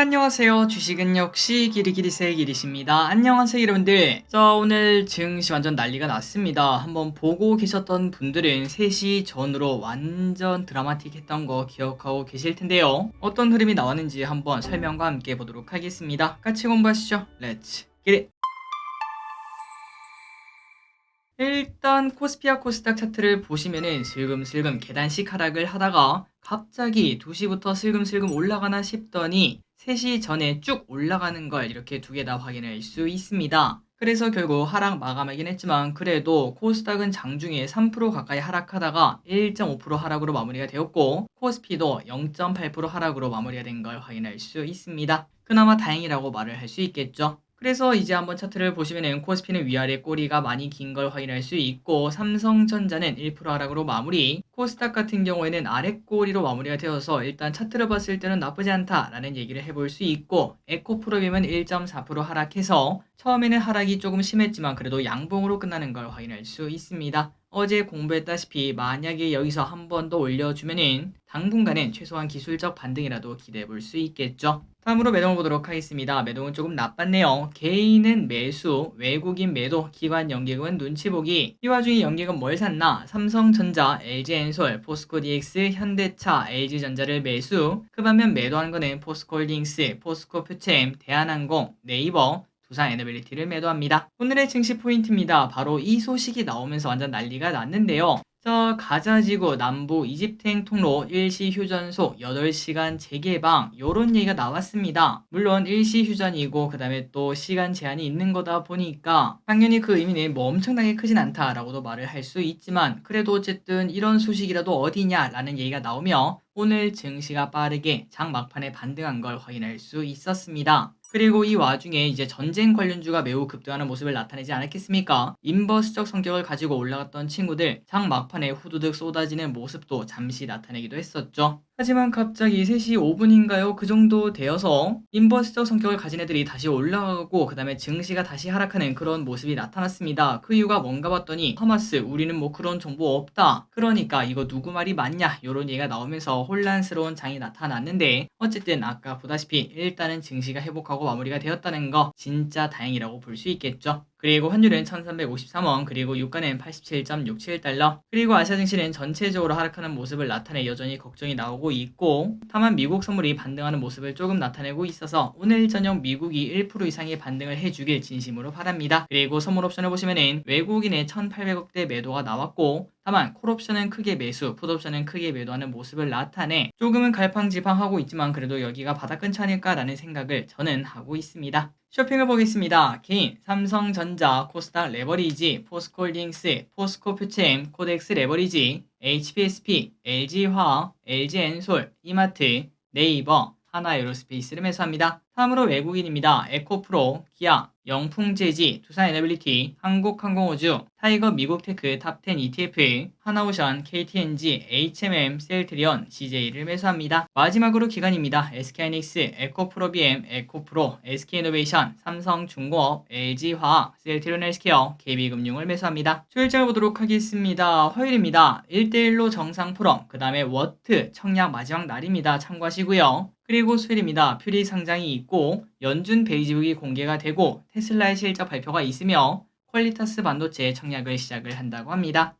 안녕하세요. 주식은 역시 기리기리세의 기리십니다. 안녕하세요, 여러분들. 자, 오늘 증시 완전 난리가 났습니다. 한번 보고 계셨던 분들은 3시 전으로 완전 드라마틱했던 거 기억하고 계실 텐데요. 어떤 흐름이 나왔는지 한번 설명과 함께 보도록 하겠습니다. 같이 공부하시죠. 렛츠 기릿! 일단 코스피와 코스닥 차트를 보시면은 슬금슬금 계단식 하락을 하다가 갑자기 2시부터 슬금슬금 올라가나 싶더니 3시 전에 쭉 올라가는 걸 이렇게 두 개 다 확인할 수 있습니다. 그래서 결국 하락 마감하긴 했지만 그래도 코스닥은 장중에 3% 가까이 하락하다가 1.5% 하락으로 마무리가 되었고 코스피도 0.8% 하락으로 마무리가 된 걸 확인할 수 있습니다. 그나마 다행이라고 말을 할 수 있겠죠. 그래서 이제 한번 차트를 보시면은 코스피는 위아래 꼬리가 많이 긴 걸 확인할 수 있고 삼성전자는 1% 하락으로 마무리, 코스닥 같은 경우에는 아래 꼬리로 마무리가 되어서 일단 차트를 봤을 때는 나쁘지 않다라는 얘기를 해볼 수 있고 에코프로빔은 1.4% 하락해서 처음에는 하락이 조금 심했지만 그래도 양봉으로 끝나는 걸 확인할 수 있습니다. 어제 공부했다시피 만약에 여기서 한 번 더 올려주면은 당분간은 최소한 기술적 반등이라도 기대해 볼 수 있겠죠. 다음으로 매동을 보도록 하겠습니다. 매동은 조금 나빴네요. 개인은 매수, 외국인 매도, 기관 연기금은 눈치 보기. 이 와중에 연기금 뭘 샀나? 삼성전자, LG엔솔, 포스코DX, 현대차, LG전자를 매수. 그 반면 매도한 거는 포스코홀딩스, 포스코퓨체엠, 대한항공, 네이버, 두산에너빌리티를 매도합니다. 오늘의 증시 포인트입니다. 바로 이 소식이 나오면서 완전 난리가 났는데요. 가자지구 남부 이집트행 통로 일시 휴전소 8시간 재개방 요런 얘기가 나왔습니다. 물론 일시 휴전이고 그 다음에 또 시간 제한이 있는 거다 보니까 당연히 그 의미는 뭐 엄청나게 크진 않다라고도 말을 할 수 있지만 그래도 어쨌든 이런 소식이라도 어디냐라는 얘기가 나오며 오늘 증시가 빠르게 장 막판에 반등한 걸 확인할 수 있었습니다. 그리고 이 와중에 이제 전쟁 관련주가 매우 급등하는 모습을 나타내지 않았겠습니까? 인버스적 성격을 가지고 올라갔던 친구들 장 막판에 후두둑 쏟아지는 모습도 잠시 나타내기도 했었죠. 하지만 갑자기 3시 5분인가요? 그 정도 되어서 인버스적 성격을 가진 애들이 다시 올라가고 그 다음에 증시가 다시 하락하는 그런 모습이 나타났습니다. 그 이유가 뭔가 봤더니 하마스 우리는 뭐 그런 정보 없다. 그러니까 이거 누구 말이 맞냐? 이런 얘기가 나오면서 혼란스러운 장이 나타났는데 어쨌든 아까 보다시피 일단은 증시가 회복하고 마무리가 되었다는 거 진짜 다행이라고 볼 수 있겠죠. 그리고 환율은 1353원, 그리고 유가는 87.67달러, 그리고 아시아 증시는 전체적으로 하락하는 모습을 나타내 여전히 걱정이 나오고 있고 다만 미국 선물이 반등하는 모습을 조금 나타내고 있어서 오늘 저녁 미국이 1% 이상의 반등을 해주길 진심으로 바랍니다. 그리고 선물 옵션을 보시면은 외국인의 1800억대 매도가 나왔고 다만 콜옵션은 크게 매수, 풋옵션은 크게 매도하는 모습을 나타내 조금은 갈팡질팡하고 있지만 그래도 여기가 바닥 근처 아닐까라는 생각을 저는 하고 있습니다. 쇼핑을 보겠습니다. 개인, 삼성전자, 코스닥 레버리지, 포스코홀딩스, 포스코퓨체엠, 코덱스 레버리지, HPSP, LG화학, LG엔솔, 이마트, 네이버, 하나에어로스페이스를 매수합니다. 다음으로 외국인입니다. 에코프로, 기아, 영풍재지, 두산에너빌리티, 한국항공우주, 타이거 미국테크 탑10 ETF, 하나오션, KTNG, HMM, 셀트리온, CJ를 매수합니다. 마지막으로 기관입니다. SK하이닉스, 에코프로비엠, 에코프로, SK이노베이션, 삼성중공업, LG화학, 셀트리온 헬스케어, KB금융을 매수합니다. 수일장을 보도록 하겠습니다. 화요일입니다. 1대1로 정상 포럼, 그 다음에 워트, 청약 마지막 날입니다. 참고하시고요. 그리고 수요일입니다. 퓨리 상장이 있고 연준 베이지북이 공개가 되고 테슬라의 실적 발표가 있으며 퀄리타스 반도체 청약을 시작을 한다고 합니다.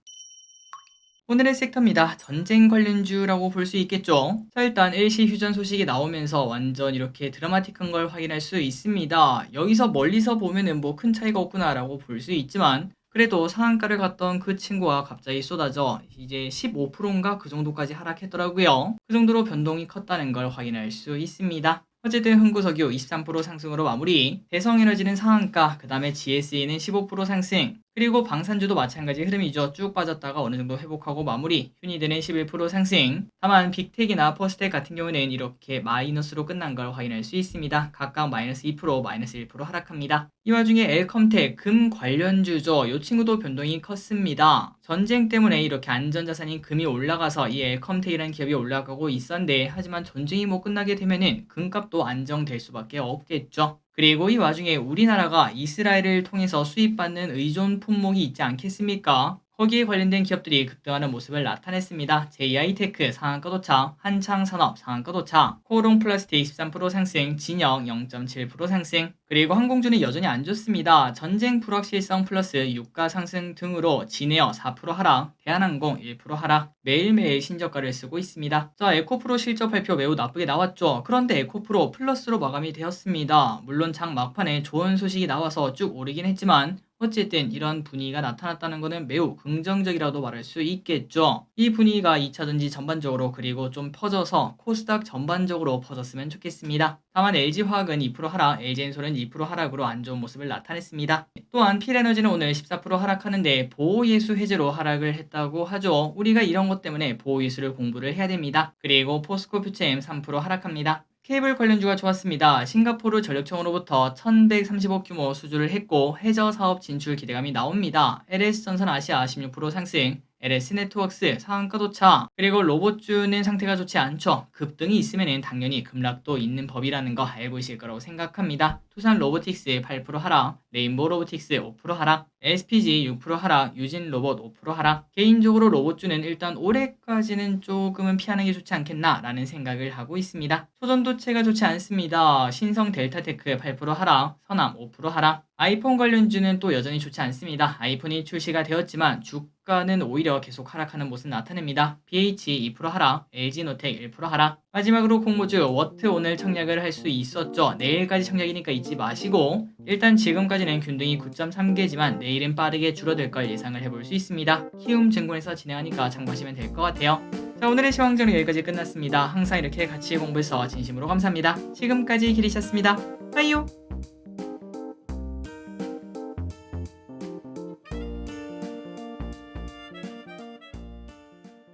오늘의 섹터입니다. 전쟁 관련주라고 볼 수 있겠죠. 자, 일단 일시 휴전 소식이 나오면서 완전 이렇게 드라마틱한 걸 확인할 수 있습니다. 여기서 멀리서 보면은 뭐 큰 차이가 없구나라고 볼 수 있지만 그래도 상한가를 갔던 그 친구가 갑자기 쏟아져 이제 15%인가 그 정도까지 하락했더라고요. 그 정도로 변동이 컸다는 걸 확인할 수 있습니다. 어쨌든 흥구석유 23% 상승으로 마무리, 대성에너지는 상한가, 그 다음에 GSE는 15% 상승, 그리고 방산주도 마찬가지 흐름이죠. 쭉 빠졌다가 어느 정도 회복하고 마무리, 휴니드는 11% 상승. 다만 빅텍이나 퍼스텍 같은 경우는 이렇게 마이너스로 끝난 걸 확인할 수 있습니다. 각각 마이너스 2%, 마이너스 1% 하락합니다. 이 와중에 엘컴텍, 금 관련주죠. 이 친구도 변동이 컸습니다. 전쟁 때문에 이렇게 안전자산인 금이 올라가서 이 엘컴텍이라는 기업이 올라가고 있었는데 하지만 전쟁이 뭐 끝나게 되면은 금값도 안정될 수밖에 없겠죠. 그리고 이 와중에 우리나라가 이스라엘을 통해서 수입받는 의존 품목이 있지 않겠습니까? 거기에 관련된 기업들이 급등하는 모습을 나타냈습니다. JI테크 상한가 도착, 한창산업 상한가 도착, 코롱플라스틱 13% 상승, 진영 0.7% 상승, 그리고 항공주는 여전히 안 좋습니다. 전쟁 불확실성 플러스 유가 상승 등으로 진에어 4% 하락, 대한항공 1% 하락, 매일매일 신저가를 쓰고 있습니다. 자, 에코프로 실적 발표 매우 나쁘게 나왔죠. 그런데 에코프로 플러스로 마감이 되었습니다. 물론 장 막판에 좋은 소식이 나와서 쭉 오르긴 했지만 어쨌든 이런 분위기가 나타났다는 것은 매우 긍정적이라도 말할 수 있겠죠. 이 분위기가 2차전지 전반적으로 그리고 좀 퍼져서 코스닥 전반적으로 퍼졌으면 좋겠습니다. 다만 LG화학은 2% 하락, LG엔솔은 2% 하락으로 안 좋은 모습을 나타냈습니다. 또한 필에너지는 오늘 14% 하락하는데 보호예수 해제로 하락을 했다고 하죠. 우리가 이런 것 때문에 보호예수를 공부를 해야 됩니다. 그리고 포스코 퓨처엠 3% 하락합니다. 케이블 관련주가 좋았습니다. 싱가포르 전력청으로부터 1130억 규모 수주를 했고 해저 사업 진출 기대감이 나옵니다. LS전선 아시아 16% 상승, LS네트워크스 상한가 도착, 그리고 로봇주는 상태가 좋지 않죠. 급등이 있으면 당연히 급락도 있는 법이라는 거 알고 있을 거라고 생각합니다. 두산 로보틱스 8% 하락, 레인보우 로보틱스 5% 하락, SPG 6% 하락, 유진 로봇 5% 하락. 개인적으로 로봇주는 일단 올해까지는 조금은 피하는 게 좋지 않겠나 라는 생각을 하고 있습니다. 초전도체가 좋지 않습니다. 신성 델타테크 8% 하락, 선암 5% 하락. 아이폰 관련주는 또 여전히 좋지 않습니다. 아이폰이 출시가 되었지만 주가는 오히려 계속 하락하는 모습 나타냅니다. BH 2% 하락, LG노텍 1% 하락. 마지막으로 공모주 워트 오늘 청약을 할 수 있었죠. 내일까지 청약이니까 잊지 마시고 일단 지금까지는 균등이 9.3개지만 내일은 빠르게 줄어들 걸 예상을 해볼 수 있습니다. 키움증권에서 진행하니까 참고하시면 될 것 같아요. 자, 오늘의 시황전은 여기까지 끝났습니다. 항상 이렇게 같이 공부해서 진심으로 감사합니다. 지금까지 기리셨습니다. 빠이요.